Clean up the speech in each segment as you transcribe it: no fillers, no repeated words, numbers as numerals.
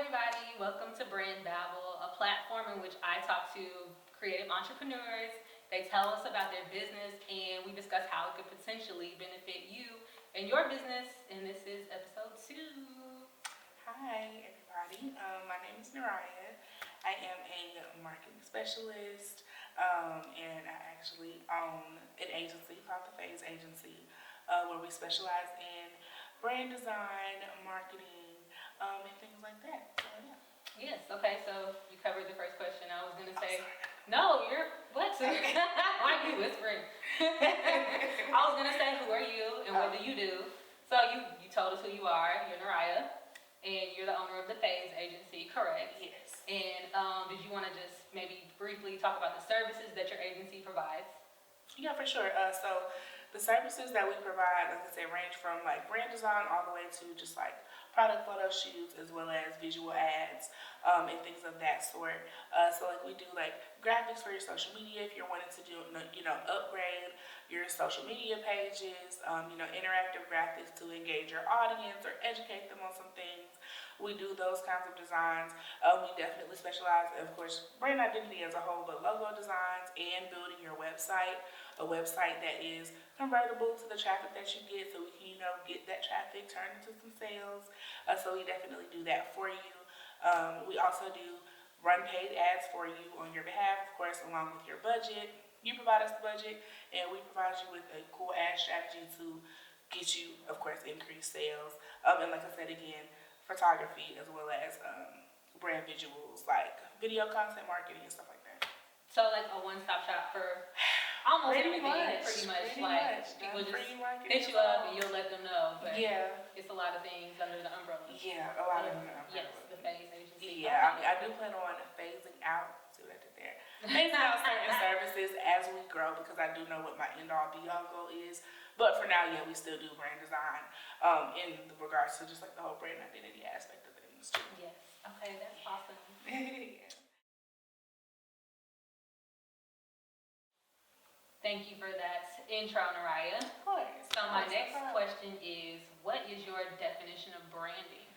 everybody. Welcome to Brand Babble, a platform in which I talk to creative entrepreneurs. They tell us about their business and we discuss how it could potentially benefit you and your business. And this is episode 2. Hi, everybody. My name is Neriah. I am a marketing specialist, and I actually own an agency called the Phase Agency, where we specialize in brand design, marketing, and things like that. So, yeah. Yes, okay, so you covered the first question. I was going to say, no, you're, what? Why are you whispering? I was going to say, who are you and what do you do? So you told us who you are. You're Neriah, and you're the owner of the Phase Agency, correct? Yes. And did you want to just maybe briefly talk about the services that your agency provides? Yeah, for sure. So the services that we provide, like I said, range from like brand design all the way to just like product photo shoots as well as visual ads and things of that sort. So like we do like graphics for your social media if you're wanting to do, upgrade your social media pages, interactive graphics to engage your audience or educate them on some things. We do those kinds of designs. We definitely specialize, of course, brand identity as a whole, but logo designs and building your website, a website that is convertible to the traffic that you get so we can, get that traffic turned into some sales. So we definitely do that for you. We also do run paid ads for you on your behalf, of course, along with your budget. You provide us the budget, and we provide you with a cool ad strategy to get you, of course, increased sales. And like I said again, photography as well as brand visuals like video content marketing and stuff like that. So like a one-stop shop for almost everything, pretty much. People just hit you up and you'll let them know. But yeah, it's a lot of things under the umbrella. Yeah, a lot of them. Yes, the Phase Agency. Yeah, I do plan on phasing out. See what I did there? Phasing out certain services as we grow because I do know what my end-all be-all goal is. But for now, yeah, we still do brand design in regards to just like the whole brand identity aspect of things too. Yes. Okay, that's awesome. Yeah. Thank you for that intro, Neriah. Of course. So my next question is, what is your definition of branding?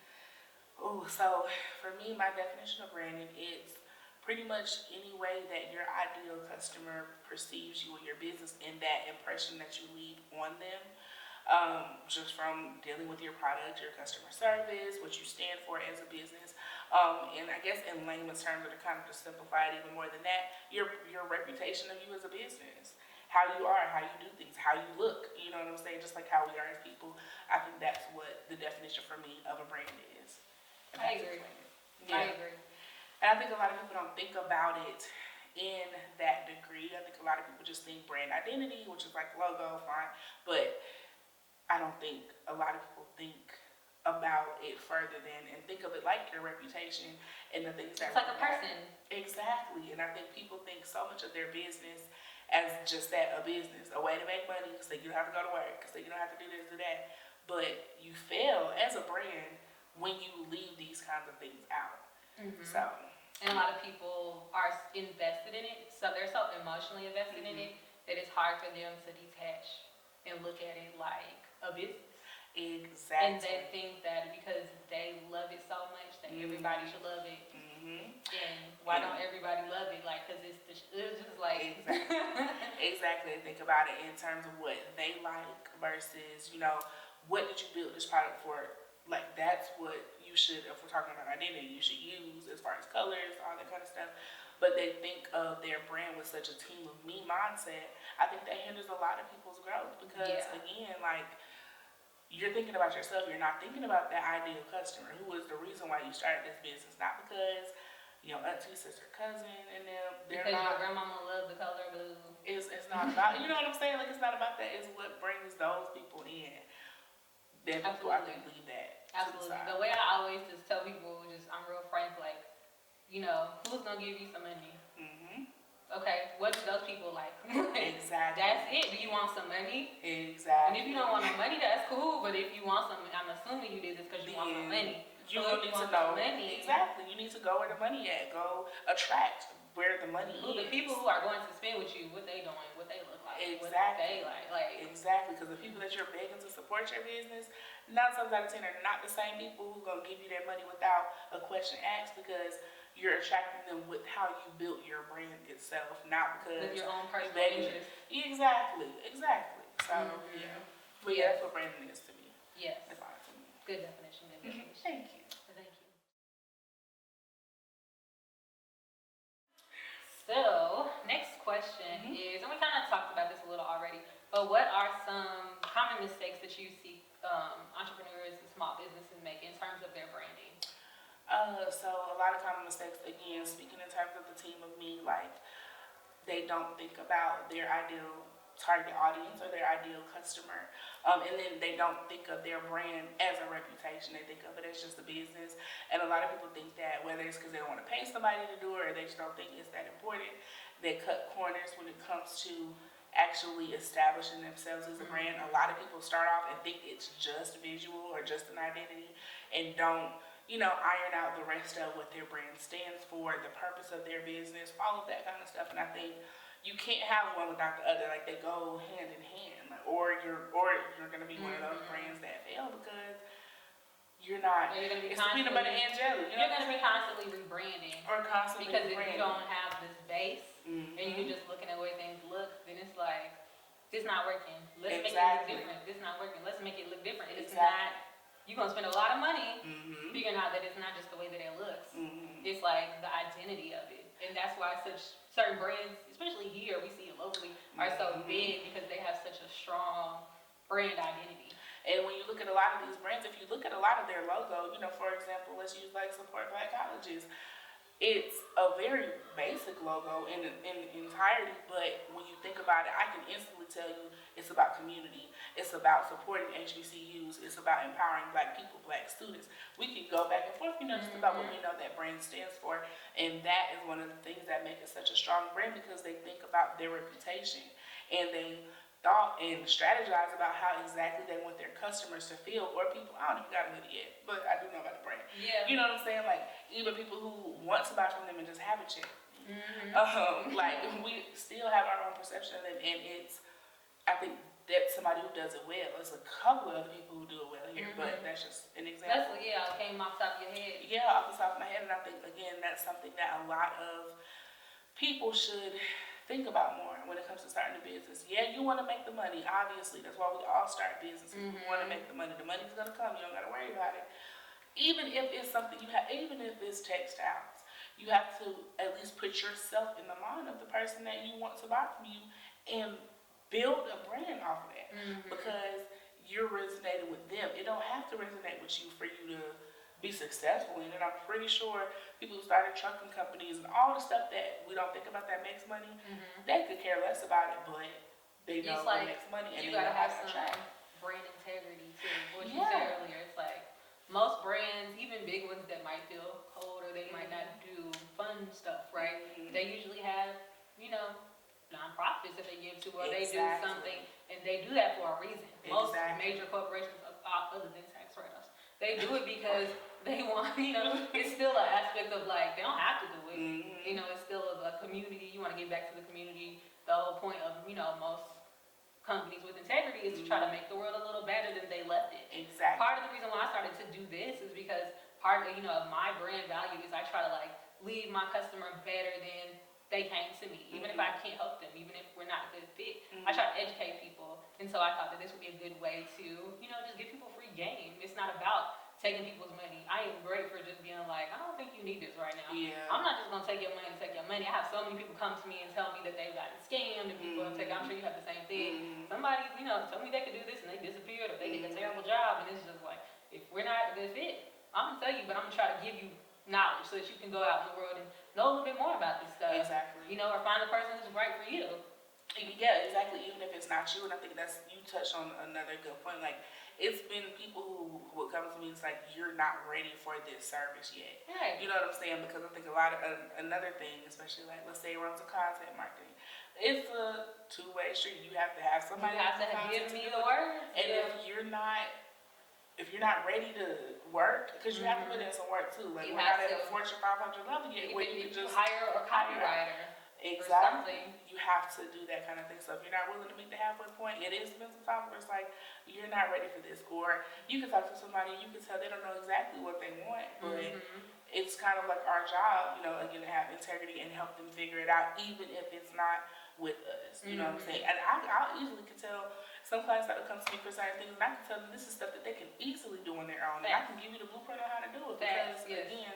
Oh, so for me, my definition of branding is pretty much any way that your ideal customer perceives you or your business and that impression that you leave on them. Just from dealing with your product, your customer service, what you stand for as a business. And I guess in layman's terms, to kind of just simplify it even more than that, your reputation of you as a business. How you are, how you do things, how you look, you know what I'm saying? Just like how we are as people. I think that's what the definition for me of a brand is. I agree. Yeah. I agree. And I think a lot of people don't think about it in that degree. I think a lot of people just think brand identity, which is like logo, fine, but I don't think a lot of people think about it further than and think of it like your reputation and the things that it's like a person. Exactly. And I think people think so much of their business as just that, a business, a way to make money so you don't have to go to work, so you don't have to do this or that. But you fail as a brand when you leave these kinds of things out. Mm-hmm. So, and a lot of people are invested in it, so they're so emotionally invested in it that it's hard for them to detach and look at it like a business. Exactly. And they think that because they love it so much that everybody should love it. And why don't everybody love it? Like, because it's just like... Exactly. Think about it in terms of what they like versus, what did you build this product for? Like, that's what you should, if we're talking about identity, you should use as far as colors, all that kind of stuff. But they think of their brand with such a team of me mindset. I think that hinders a lot of people's growth because, again, like, you're thinking about yourself. You're not thinking about that ideal customer who is the reason why you started this business. Not because, auntie, sister, cousin, and them. Because your grandmama loved the color blue. It's not about, you know what I'm saying? Like, it's not about that. It's what brings those people in. Then people, I think, leave that. Absolutely. The way I always just tell people, I'm real frank, like, who's going to give you some money? Okay, what do those people like? Exactly. That's it. Do you want some money? Exactly. And if you don't want no money, that's cool. But if you want something, I'm assuming you did this because you want some money. You need to know. Money. Exactly. You need to go where the money at. Go attract where the money Who is. the people who are going to spend with you, what they doing, what they look like, what Exactly. they like. Exactly, because the people that you're begging to support your business, 9 times out of 10 are not the same people who gonna give you that money without a question asked, because you're attracting them with how you built your brand itself, not because With your own personal begging. interest. Exactly. So yeah, but yeah, that's what branding is to me. Yes. That's all to me. Good definition. Good definition. Thank you. Thank you. So, next question is, and we kind of talked about this a little already, but what are some common mistakes that you see entrepreneurs and small businesses make in terms of their branding? So a lot of common mistakes, again, speaking in terms of the team of me, like they don't think about their ideal target audience or their ideal customer. And then they don't think of their brand as a reputation. They think of it as just a business. And a lot of people think that whether it's because they don't want to pay somebody to do it or they just don't think it's that important, they cut corners when it comes to actually establishing themselves as a brand. A lot of people start off and think it's just visual or just an identity and don't iron out the rest of what their brand stands for, the purpose of their business, all of that kind of stuff. And I think you can't have one without the other. Like, they go hand in hand. Or you're going to be one of those brands that fail because you're not. Or you're gonna be it's the peanut butter and jelly. You're going to be constantly rebranding. Or constantly because rebranding. If you don't have this base and you're just looking at the way things look, then it's like, this not working. Let's make it look different. This not working. Let's make it look different. It's not. You're going to spend a lot of money figuring out that it's not just the way that it looks. It's like the identity of it. And that's why certain brands, especially here, we see it locally, are so big because they have such a strong brand identity. And when you look at a lot of these brands, if you look at a lot of their logo, for example, let's use like Support Black Colleges. It's a very basic logo in entirety, but when you think about it, I can instantly tell you it's about community. It's about supporting HBCUs. It's about empowering Black people, Black students. We can go back and forth, just about what we know that brand stands for. And that is one of the things that make it such a strong brand, because they think about their reputation and they thought and strategize about how exactly they want their customers to feel, or people. I don't even got a hoodie yet, but I do know about the brand. Yeah. You know what I'm saying? Like, even people who want to buy from them and just haven't yet. Like, we still have our own perception of them, and I think that's somebody who does it well. There's a couple of other people who do it well here, but that's just an example. It came off the top of your head. Yeah, off the top of my head, and I think, again, that's something that a lot of people should think about more when it comes to starting a business. Yeah, you want to make the money, obviously. That's why we all start businesses. We want to make the money. The money's going to come. You don't got to worry about it. Even if it's something even if it's textiles, you have to at least put yourself in the mind of the person that you want to buy from you and build a brand off of that, because you're resonating with them. It don't have to resonate with you for you to be successful in it. I'm pretty sure people who started trucking companies and all the stuff that we don't think about that makes money, they could care less about it, but they know it makes money, and you they know gotta how have to some attract. brand integrity too. What you said earlier, it's like most brands, even big ones that might feel cold or they might not do fun stuff, right? They usually have, nonprofits that they give to, or they do something, and they do that for a reason. Most major corporations, other than tax write-offs, they do it because they want, it's still an aspect of like, they don't have to do it. It's still a community. You want to give back to the community. The whole point of, most companies with integrity is to try to make the world a little better than they left it. Exactly. Part of the reason why I started to do this is because part of, of my brand value is I try to like leave my customer better than they came to me, even if I can't help them, even if we're not a good fit. I try to educate people, and so I thought that this would be a good way to, just give people free game. It's not about taking people's money. I am great for just being like, I don't think you need this right now. Yeah. I'm not just gonna take your money to take your money. I have so many people come to me and tell me that they've gotten scammed, and people have taken. I'm sure you have the same thing. Somebody, told me they could do this and they disappeared, or they did a terrible job, and it's just like, if we're not a good fit, I'm gonna tell you, but I'm gonna try to give you knowledge so that you can go out in the world and know a little bit more about this stuff. Exactly. Or find a person who's right for you. Yeah, exactly. Even if it's not you, and I think you touched on another good point. Like, it's been people who would come to me and it's like, you're not ready for this service yet. Right. You know what I'm saying? Because I think a lot of another thing, especially like, let's say it runs to content marketing, it's a two-way street. You have to have somebody. You have to give me the words. And if if you're not ready to work, because you have to put in some work too. Like, we're not at a Fortune 500 level yet where you can just hire a copywriter. Exactly. You have to do that kind of thing. So if you're not willing to meet the halfway point, it is been some times where it's like, you're not ready for this. Or you can talk to somebody, you can tell they don't know exactly what they want, but it's kind of like our job, you know, again, to have integrity and help them figure it out, even if it's not with us. You know what I'm saying? And I easily can tell some clients that will come to me for certain things, and I can tell them this is stuff that they can easily do on their own. And I can give you the blueprint on how to do it, because, again,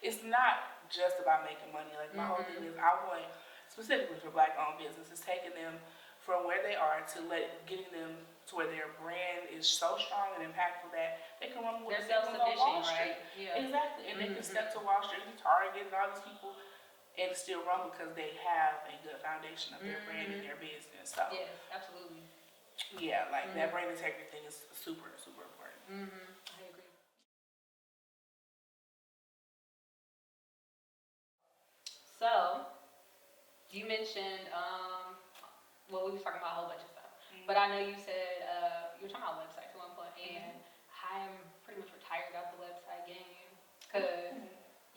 it's not just about making money. Like, my whole thing is, I want, specifically for Black-owned businesses, taking them from where they are to getting them to where their brand is so strong and impactful that they can run with they're self-sufficient, right? Yeah. Exactly. And they can step to Wall Street and Target and all these people and still run because they have a good foundation of their brand and their business. So yes, absolutely. Yeah, like that brand integrity thing is super, super important. I agree. So, you mentioned, well, we were talking about a whole bunch of stuff, but I know you said you were talking about websites at one point, and I'm pretty much retired out the website game, cause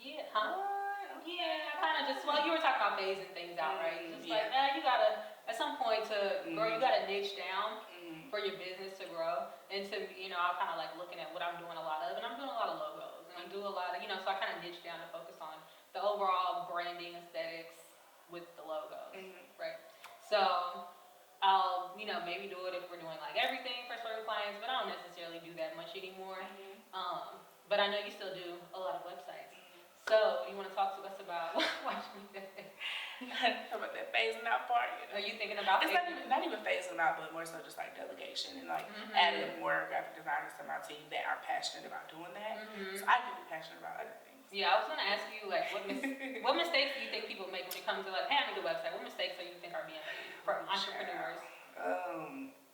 yeah, I kind of just, well, you were talking about phasing things out, right? Just like, you gotta, at some point to grow, you gotta niche down for your business to grow, and to, you know, I'm kind of like looking at what I'm doing a lot of, and I'm doing a lot of logos, and I do a lot of, you know, so I kind of niche down to focus on the overall branding aesthetics with the logos, right? So I'll, you know, maybe do it if we're doing like everything for certain clients, but I don't necessarily do that much anymore. But I know you still do a lot of websites. So you want to talk to us about watching that? How about that phasing out part? You know? Are you thinking about it's not even phasing out, but more so just like delegation and like adding more graphic designers to my team that are passionate about doing that. So I can be passionate about other things. Yeah, I was gonna ask you like what mistakes do you think people make when it comes to like, hey, I need a website? What mistakes do you think are being made for entrepreneurs?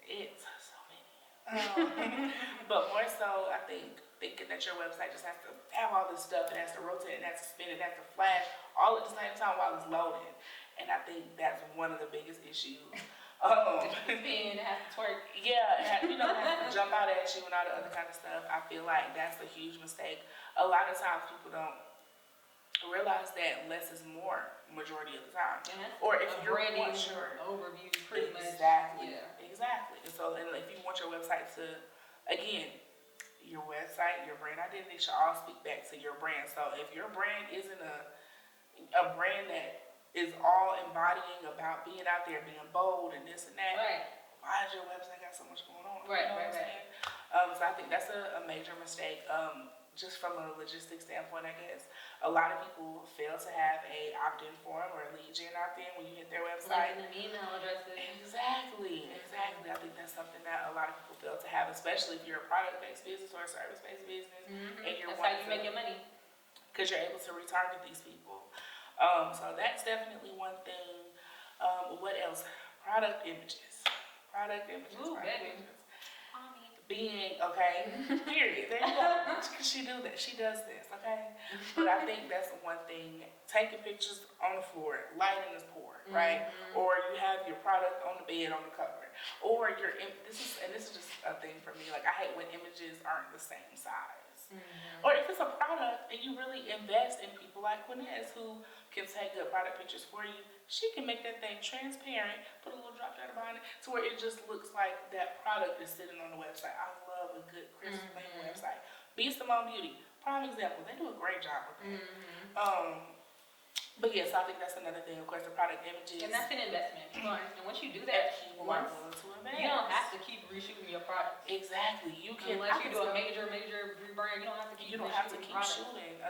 It's so many. But more so, I think thinking that your website just has to have all this stuff, it has to rotate, it has to spin, it has to flash all at the same time while it's loading. And I think that's one of the biggest issues. It has to twerk. Yeah, it has to jump out at you and all the other kind of stuff. I feel like that's a huge mistake. A lot of times people don't realize that less is more majority of the time. Or if you're branding sure overview, pretty much. Exactly. And so, and if you want your website to, again, your website, your brand identity should all speak back to your brand. So if your brand isn't a brand that is all embodying about being out there, being bold and this and that, why does your website got so much going on? You know what I'm saying? So I think that's a major mistake. Just from a logistics standpoint, I guess. A lot of people fail to have a opt-in form or a lead gen opt-in when you hit their website. Like email addresses. Exactly. I think that's something that a lot of people fail to have, especially if you're a product-based business or a service-based business. And you're that's how you make your money. Because you're able to retarget these people. So that's definitely one thing. What else? Product images. Ooh, baby. Being, period. There you go. She does this, okay? But I think that's the one thing. Taking pictures on the floor, lighting is poor, right? Or you have your product on the bed on the cover. Or this is just a thing for me. Like, I hate when images aren't the same size. Or if it's a product and you really invest in people like Quinez who can take good product pictures for you, she can make that thing transparent, put a little drop down behind it to where it just looks like that product is sitting on the website. I love a good crisp clean website. Be Simone Beauty, prime example. They do a great job with that. But yes, I think that's another thing. Of course, the product images. And that's an investment. People understand. Once you do that, you don't have to keep reshooting your products. Exactly. You can. Unless you do a major rebrand, you don't have to keep. You don't have to keep shooting.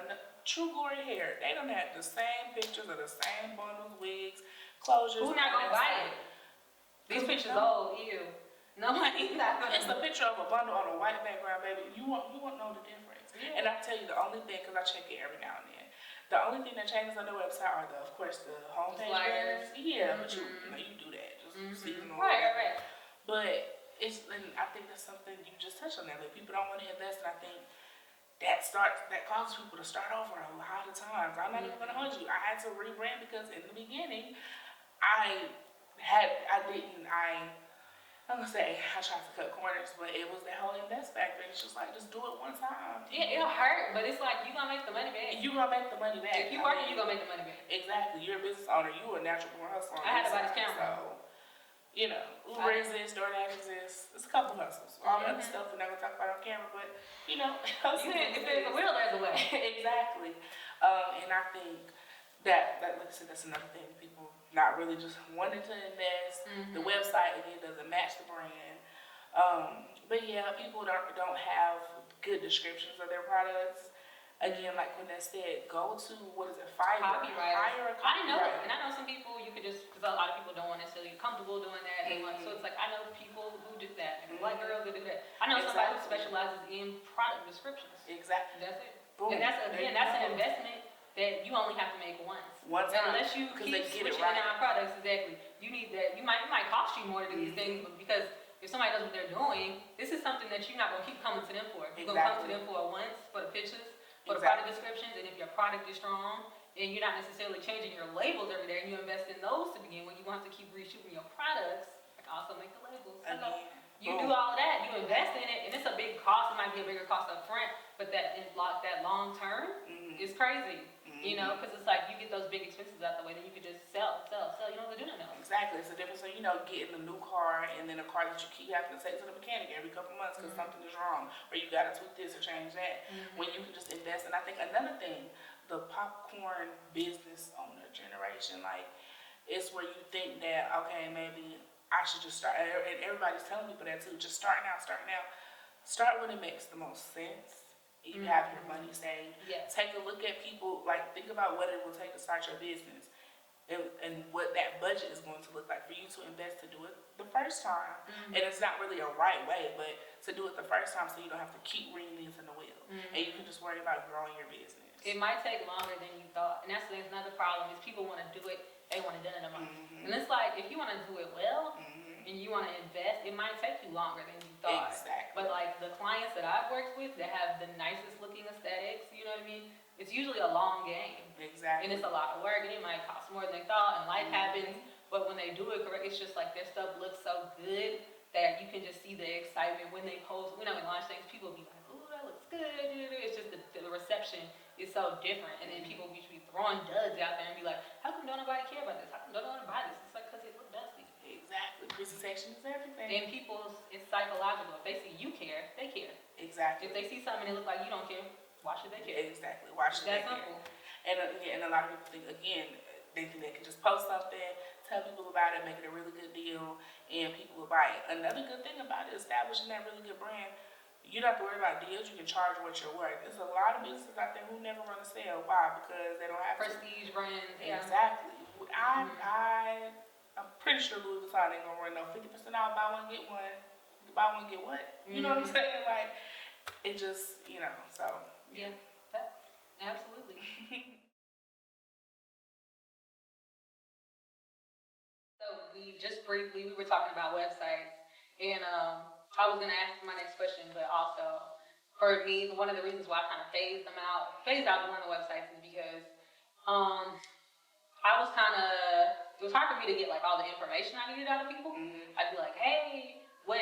True Glory Hair. They don't have the same pictures of the same bundles, wigs, closures. Who's not gonna buy it? These pictures old. Ew. Nobody's not gonna. It's a picture of a bundle on a white background, baby. You won't know the difference. Yeah. And I tell you, the only thing, because I check it every now and then. The only thing that changes on the website are of course, the homepage banners. Yeah, but you do that. Just seasonal. Right. But and I think that's something you just touched on that. Like, people don't want to invest, and I think that causes people to start over a lot of times. I'm not even gonna hold you. I had to rebrand because in the beginning, I'm gonna say I tried to cut corners, but it was that whole invest factor. It's just like, just do it one time. Yeah, it'll hurt, but it's like, you're gonna make the money back. You're gonna make the money back. If you working, you're gonna make the money back. Exactly. You're a business owner. You're a natural born hustler. I had to buy this camera. So, you know, Uber exists, DoorDash exists. It's a couple hustles. All the other stuff we're not gonna talk about on camera, but you know, if there's a will, there's a way. Exactly. And I think that like I said, that's another thing. People not really just wanting to invest. The website again doesn't match the brand. But yeah, people don't have good descriptions of their products. Again, like when they said, go to, what is it, Fiverr, hire a copywriter. I know, and I know some people you could just, because a lot of people don't want necessarily comfortable doing that. They want, so it's like, I know people who do that, and black girls who do that. I know somebody who specializes in product descriptions. Exactly. That's it. Boom. And that's an investment that you only have to make once. One time. Unless you keep switching out products, exactly. You need that. It might cost you more to do these things, but because if somebody knows what they're doing, this is something that you're not gonna keep coming to them for. You're gonna come to them for once, for the pictures, for the product descriptions, and if your product is strong, and you're not necessarily changing your labels every day, and you invest in those to begin with, you won't have to keep reshooting your products, like also make the labels. You do all of that, you invest in it, and it's a big cost. It might be a bigger cost up front, but that long term is crazy. You know, because it's like you get those big expenses out the way, then you can just sell. You don't have to do nothing else. Exactly. It's a difference. So, you know, getting a new car and then a car that you keep having to take to the mechanic every couple months because something is wrong, or you got to tweak this or change that. When you can just invest. And I think another thing, the popcorn business owner generation, like, it's where you think that, okay, maybe I should just start. And everybody's telling people that too. Just start now. Start when it makes the most sense. You have your money saved. Yes. Take a look at people, like think about what it will take to start your business and what that budget is going to look like for you to invest to do it the first time. And it's not really a right way, but to do it the first time so you don't have to keep reinventing the wheel. And you can just worry about growing your business. It might take longer than you thought. And that's another problem is people want to do it, they want it done in a month. And it's like, if you want to do it well, and you want to invest, it might take you longer than you thought. Exactly. But like the clients that I've worked with that have the nicest looking aesthetics, you know what I mean? It's usually a long game. Exactly. And it's a lot of work, and it might cost more than they thought, and life happens. But when they do it correct, it's just like their stuff looks so good that you can just see the excitement when they post. We launch things, people be like, ooh, that looks good. It's just the reception is so different. And then people usually throwing duds out there and be like, how come don't nobody care about this? How come don't nobody buy this? It's like, because it looks dusty. Exactly. Presentation is everything. And it's psychological. If they see you care, they care. Exactly. If they see something and it look like you don't care, why should they care? Exactly. Why should they care? Simple. And a lot of people think, again, they think they can just post something, tell people about it, make it a really good deal, and people will buy it. Another good thing about it, establishing that really good brand, you don't have to worry about deals. You can charge what you're worth. There's a lot of businesses out there who never run a sale. Why? Because they don't have prestige brands. Yeah. Exactly. I'm pretty sure Louis Vuitton ain't gonna run no 50% off, buy one get one. Buy one get what? You know what I'm saying? Like, it just, so. Yeah, absolutely. So we were talking about websites, and I was gonna ask my next question, but also for me, one of the reasons why I kind of phased out doing the websites is because it was hard for me to get like all the information I needed out of people. I'd be like, hey, what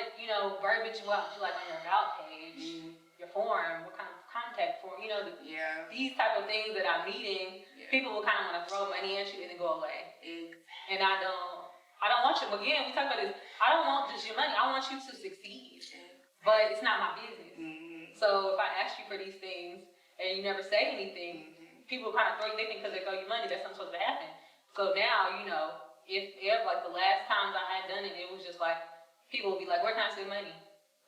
verbiage you like on your about page, your form, what kind of contact form, these type of things that I'm needing. People will kind of want to throw money at you and then go away. And I don't want you. Again, we talk about this. I don't want just your money. I want you to succeed, but it's not my business. So if I ask you for these things and you never say anything, people kind of throw you. They think because they throw you money, that's not supposed to happen. So now, if like the last times I had done it, it was just like, people would be like, where can I send money?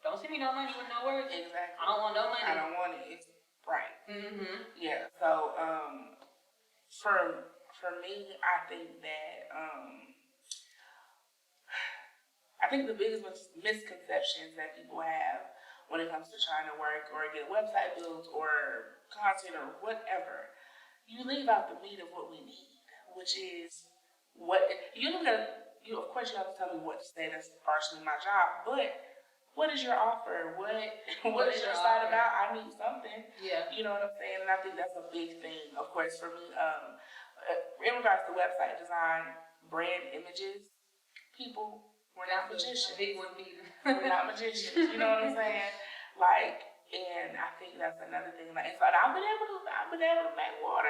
Don't send me no money with no words. Exactly. I don't want no money. I don't want it. It's right. Yeah. So, for me, I think that, I think the biggest misconceptions that people have when it comes to trying to work or get a website built or content or whatever, you leave out the meat of what we need, which is of course you have to tell me what to say. That's partially my job, but what is your offer? What is your site about? I need something. Yeah. You know what I'm saying? And I think that's a big thing, of course, for me. In regards to website design, brand images, people We're not magicians. Big one, Peter. We're not magicians. You know what I'm saying? Like, and I think that's another thing. Like, so I've been able to make wine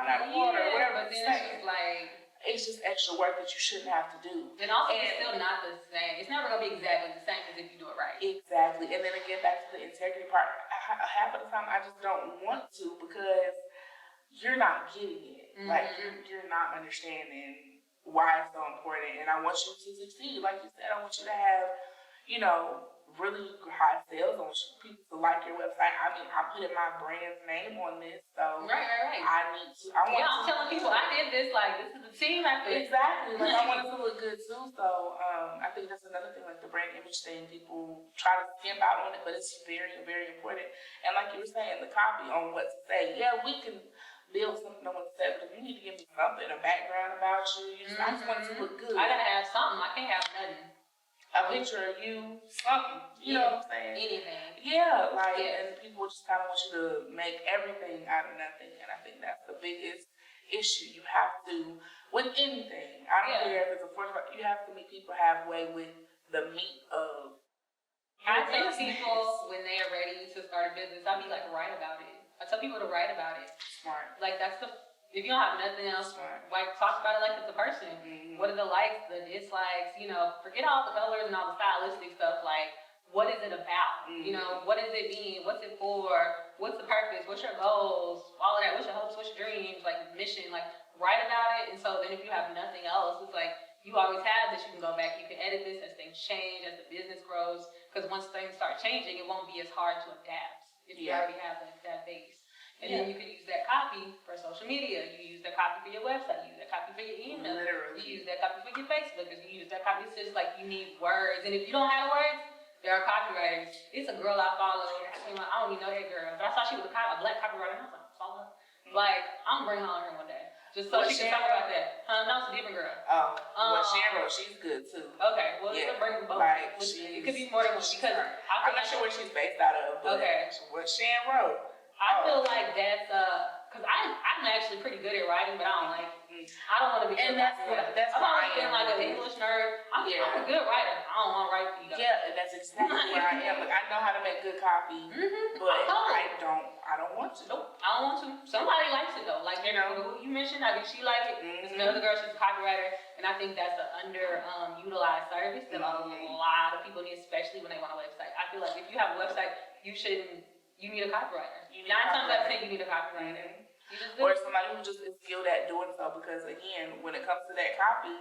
out of water, or whatever. But then it's just like, it's just extra work that you shouldn't have to do. And also, it's still not the same. It's never gonna be exactly the same as if you do it right. Exactly. And then again, back to the integrity part. Half of the time, I just don't want to because you're not getting it. Mm-hmm. Like you're not understanding why it's so important. And I want you to succeed. Like you said, I want you to have, really high sales. I want people to like your website. I mean, I'm putting my brand's name on this, so right. I'm telling people I did this. Like, this is the team I fit. Exactly. Like, I want it to look good too. So I think that's another thing, like the brand image thing. People try to skimp out on it, but it's very, very important. And like you were saying, the copy on what to say. Yeah, we can build something on what to say, but if you need to give me something, a background about you, I just want it to look good. I gotta have something. I can't have nothing. A picture of you, something. You know what I'm saying? Anything. Yeah, and people just kind of want you to make everything out of nothing, and I think that's the biggest issue. You have to, with anything, I don't care if it's a fortune, you have to meet people halfway with the meat of I tell people when they are ready to start a business, I'll be like, write about it. I tell people to write about it. Smart. Like, if you don't have nothing else, like, talk about it like it's a person. Mm-hmm. What are the likes, the dislikes, forget all the colors and all the stylistic stuff. Like, what is it about? Mm-hmm. What does it mean? What's it for? What's the purpose? What's your goals? All of that. What's your hopes? What's your dreams? Like, mission? Like, write about it. And so then if you have nothing else, it's like, you always have this. You can go back. You can edit this as things change, as the business grows. Because once things start changing, it won't be as hard to adapt if you already have that base. And then you can use that copy for social media. You use that copy for your website. You use that copy for your email. Literally. You use that copy for your Facebook. You use that copy. It's just like you need words. And if you don't have words, there are copywriters. It's a girl I follow. I don't even know that girl. But I saw she was a black copywriter. And I was like, follow her. Like, I'm bringing her on here one day. Just so she can talk about that. No, it's a different girl. Oh. Well, Sharon, she's good too. Okay. Well, we'll bring them both. Like, it could be more than one. Because I'm not sure where she's based out of. But what Sharon wrote. I feel like that's because I'm actually pretty good at writing, but I don't want to be. And that's I've always been like an English nerd. I'm a good writer. I don't want to write for you. Yeah, and that's exactly where I am. Like, I know how to make good copy, but I don't want to. Nope, I don't want to. Somebody likes it though. Like who you mentioned, I think she liked it. There's another girl, she's a copywriter, and I think that's an utilized service that a lot of people need, especially when they want a website. I feel like if you have a website, you need a copywriter. 9 times out of 10, you need a copywriter. Or somebody who just is skilled at doing so, because again, when it comes to that copy,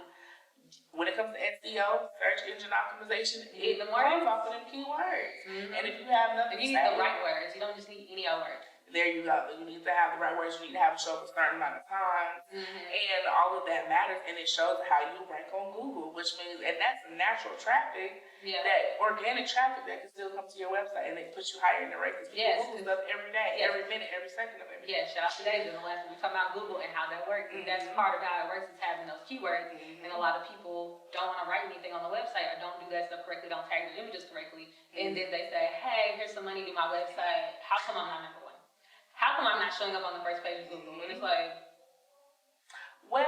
when it comes to SEO, search engine optimization, it runs off of them keywords. Mm-hmm. And if you have nothing you need the right words. You don't just need any old words. There you go. You need to have the right words. You need to have it show up a certain amount of times. Mm-hmm. And all of that matters. And it shows how you rank on Google, which means, and that's natural traffic, that organic traffic that can still come to your website and it puts you higher in the rankings. People Google stuff every day, every minute, every second of every day. Yeah, shout out to David. The last we're talking about Google and how that works. Mm-hmm. That's part of how it works, is having those keywords. Mm-hmm. And a lot of people don't want to write anything on the website or don't do that stuff correctly, don't tag their images correctly. Mm-hmm. And then they say, hey, here's some money to my website. How come I'm not number one? How come I'm not showing up on the first page of Google? And it's like, well,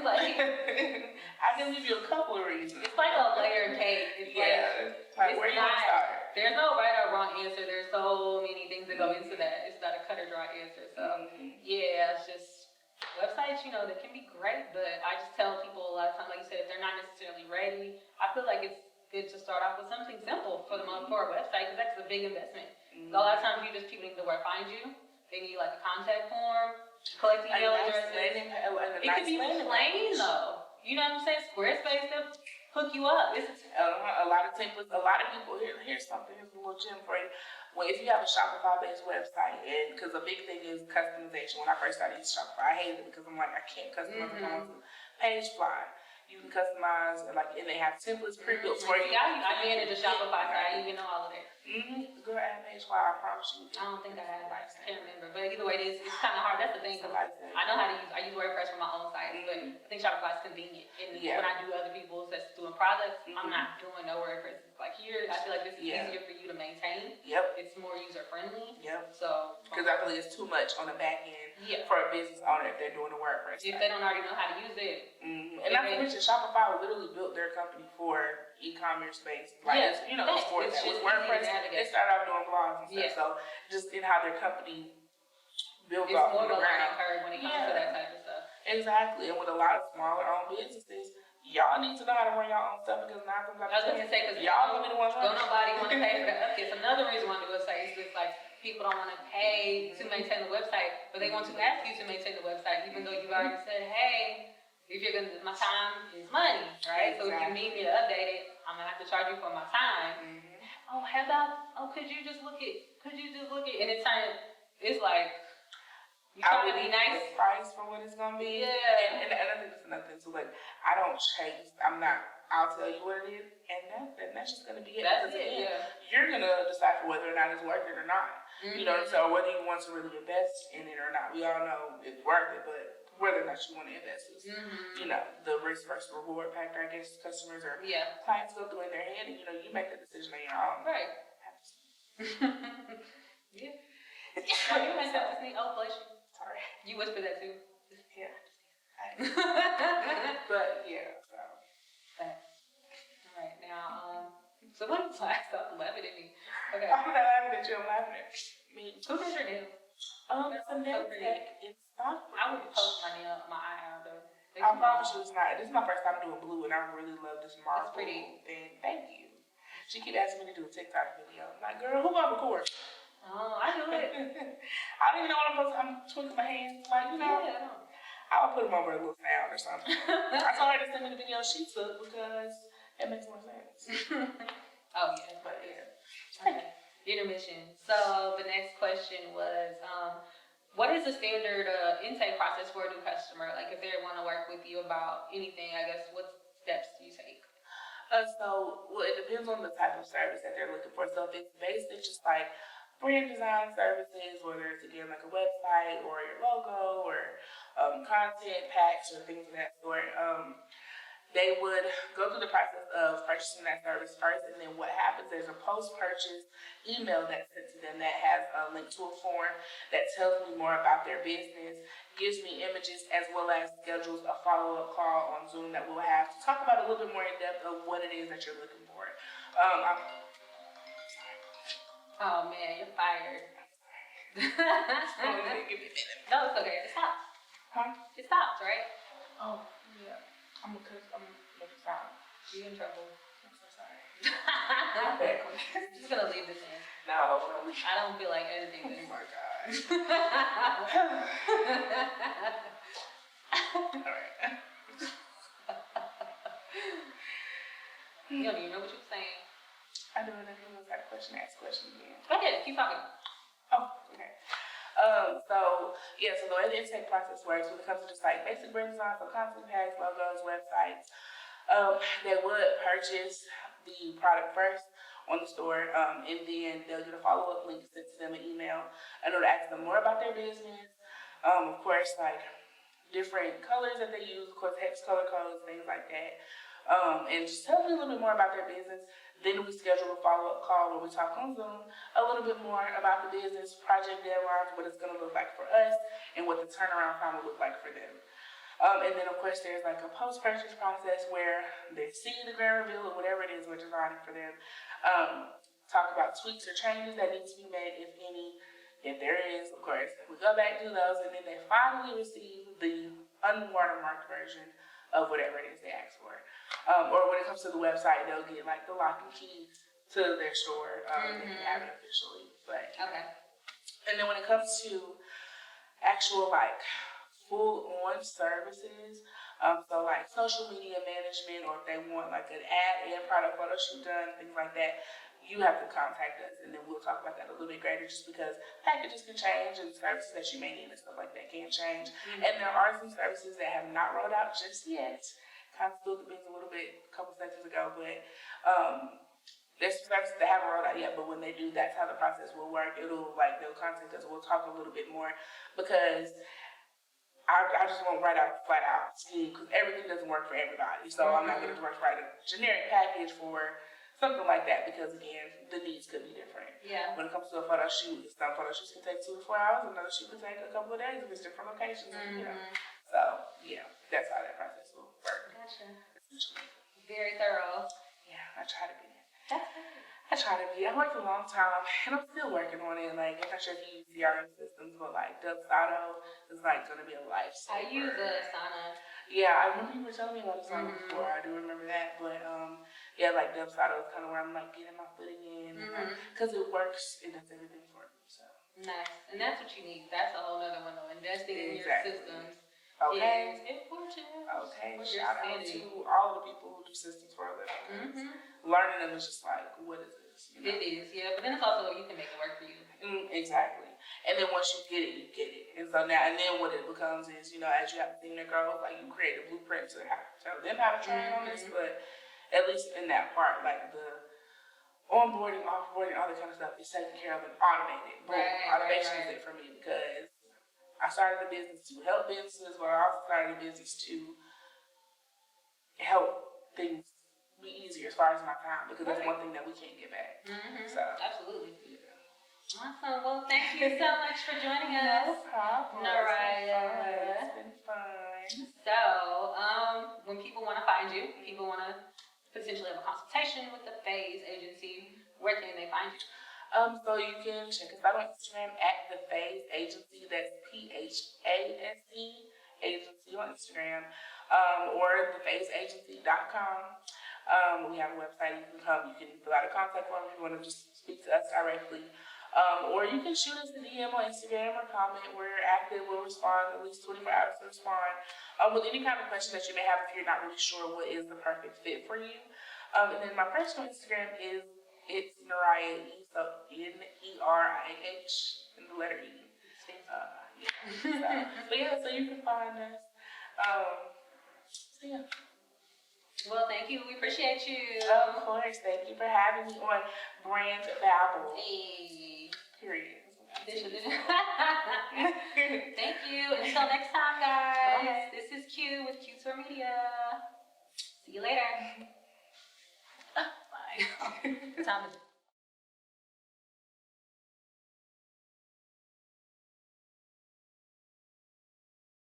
like, I can give you a couple of reasons. It's like a layered cake. It's like where you want to start? There's no right or wrong answer. There's so many things that go into that. It's not a cut or dry answer. So, it's just websites, that can be great, but I just tell people a lot of times, like you said, if they're not necessarily ready, I feel like it's good to start off with something simple for a website, because that's a big investment. So a lot of times people need to find you. They need like a contact form, collect email addresses. It could be plain though. You know what I'm saying? Squarespace, they'll hook you up. A lot of templates. A lot of people. Here's something. Here's a little gem for you. Well, if you have a Shopify-based website, and because a big thing is customization. When I first started using Shopify, I hated it because I'm like, I can't customize it. I want to Pagefly. You can customize, and they have templates pre-built for you. I manage a Shopify site. I even know all of that. Girl, I have Pagefly, I promise you. I don't think I have. I can't remember. But either way, it's kind of hard. That's the thing. I know how to use. I use WordPress for my own site, but I think Shopify is convenient. And when I do other people's that's doing products, I'm not doing no WordPress. Like here, I feel like this is easier for you to maintain. Yep. It's more user friendly. Yep. So because I feel like it's too much on the back end. for a business owner if they're doing a WordPress if they don't already know how to use it. Mm-hmm. And not to mention, Shopify literally built their company for e-commerce space. Like, you know, it's for that. With WordPress, they started out doing blogs and stuff. So just in how their company built off more the ground curve when it comes to that type of stuff. Exactly. And with a lot of smaller owned businesses, y'all need to know how to run your own stuff because now I'm I was going to say, because y'all gonna be the ones running. Don't nobody want to pay for the upkeep. Another reason why the website is just like people don't want to pay to maintain the website, but they want to ask you to maintain the website, even though you've already said, hey, if you're gonna, my time is money, right? So if you need me to update it, I'm gonna have to charge you for my time. Oh, how about? Oh, could you just look at? And it's like you trying to be nice. The price for what it's gonna be. Yeah. And I think it's another thing too. Like, I don't chase. I'll tell you what it is, and that's just gonna be it. That's it. Yeah. You're gonna decide whether or not it's worth it or not. You know, so whether you want to really invest in it or not. We all know it's worth it, but whether or not you want to invest is, you know, the risk versus reward factor. I guess customers or clients go through in their head, and you know, you make the decision on your own. Right. Yeah. You messed up this thing. Oh, bless you. Sorry. You whispered that too. Yeah. But yeah. So. All right. Now, so what is last? Stop laughing at me. Okay. I'm not laughing at you. I'm laughing at me. Who did your nails? It's a nail tech. It's not. I would post my eye out though. I promise you it's not. This is my first time doing blue, and I really love this marble thing. Thank you. She keep asking me to do a TikTok video. I'm like, girl, who gonna record? Oh, I do it. I don't even know what I'm supposed to. I'm twinkling my hands, like, you know. I'll put them over a little sound or something. I told her to send me the video she took because it makes more sense. Oh yeah, but yeah. Okay. Intermission. So the next question was, what is the standard intake process for a new customer? Like if they want to work with you about anything, I guess, what steps do you take? Well, it depends on the type of service that they're looking for. So if it's basic, just like brand design services, whether it's again like a website or your logo or content packs or things of that sort, they would go through the process of purchasing that service first, and then what happens, there's a post-purchase email that's sent to them that has a link to a form that tells me more about their business, gives me images, as well as schedules a follow-up call on Zoom that we'll have to talk about a little bit more in depth of what it is that you're looking for. Oh man, you're fired. No, it's okay. It stops. Huh? It stops, right? Oh, yeah. I'm making sound. You're in trouble. I'm so sorry. I'm just gonna leave this in. No. I don't feel like editing this. Oh my God. Alright. You don't even know what you were saying. I do it if you got a question, ask a question again. Okay, keep talking. Oh, okay. So the way the intake process works when it comes to just like basic brand design, so content packs, logos, websites, they would purchase the product first on the store, and then they'll get a follow-up link sent to them an email in order to ask them more about their business. Of course, like different colors that they use, of course, hex color codes, things like that. And just tell me a little bit more about their business. Then we schedule a follow-up call where we talk on Zoom a little bit more about the business, project deadlines, what it's going to look like for us, and what the turnaround time will look like for them. And then, of course, there's like a post-purchase process where they see the grand reveal or whatever it is we're designing for them. Talk about tweaks or changes that need to be made, if any. If there is, of course, we go back, do those, and then they finally receive the unwatermarked version of whatever it is they ask for. Or when it comes to the website, they'll get like the lock and key to their store. They can have it officially. But okay. And then when it comes to actual like full-on services, so like social media management, or if they want like an ad and product photo shoot done, things like that, you have to contact us, and then we'll talk about that a little bit greater, just because packages can change and services that you may need and stuff like that can change. And there are some services that have not rolled out just yet. Kind of spilled the beans a little bit a couple seconds ago, but there's some services that haven't rolled out yet, but when they do, that's how the process will work. They'll contact us, we'll talk a little bit more, because I just won't write out flat out scheme, because everything doesn't work for everybody. So I'm not going to just write a generic package for something like that, because again, the needs could be different. Yeah. When it comes to a photo shoot, some photo shoots can take 2 to 4 hours, another shoot can take a couple of days if it's different locations, you know. So, yeah, that's how that process will work. Gotcha. Essentially. Very thorough. Yeah, I try to be. That's good. I worked a long time, and I'm still working on it. Like, I'm not sure if you use CRM systems, but like Dubsado is like going to be a lifesaver. I use Asana. Yeah, I remember you were telling me about Asana before. I do remember that, but yeah, like Dubsado is kind of where I'm like getting my footing in, because it works. It does everything for me. So nice, and that's what you need. That's a whole nother one though. Investing in your systems. Okay. Is important. Okay. Shout out to all the people who do systems for a living. Learning them is just like, what is this? You know? It is, yeah. But then it's also you can make it work for you. Exactly. And then once you get it, you get it. And so now, and then what it becomes is, you know, as you have a team that grows, like you create a blueprint to tell them how to train on this. But at least in that part, like the onboarding, offboarding, all that kind of stuff is taken care of and automated. Automation is it for me, because I started a business to help businesses, but I also started a business to help things be easier as far as my time, because that's one thing that we can't get back. So absolutely. Yeah. Awesome. Well, thank you so much for joining us. No problem. Neriah. It's been fun. So, when people want to find you, people want to potentially have a consultation with the Phase Agency, where can they find you? So you can check us out on Instagram at the Phase Agency. That's PHASE Agency on Instagram, or thephaseagency.com. We have a website. You can come. You can fill out a contact form if you want to just speak to us directly. Or you can shoot us a DM on Instagram or comment. We're active. We'll respond at least 24 hours to respond with any kind of question that you may have if you're not really sure what is the perfect fit for you. And then my personal Instagram is Neriah, so Neriah, and the letter E. So you can find us. So yeah. Well, thank you. We appreciate you. Of course. Thank you for having me on Brand Babble. Hey. Period. Thank you. Until next time, guys. Bye. This is Q with Q Tour Media. See you later. Bye. What time is it?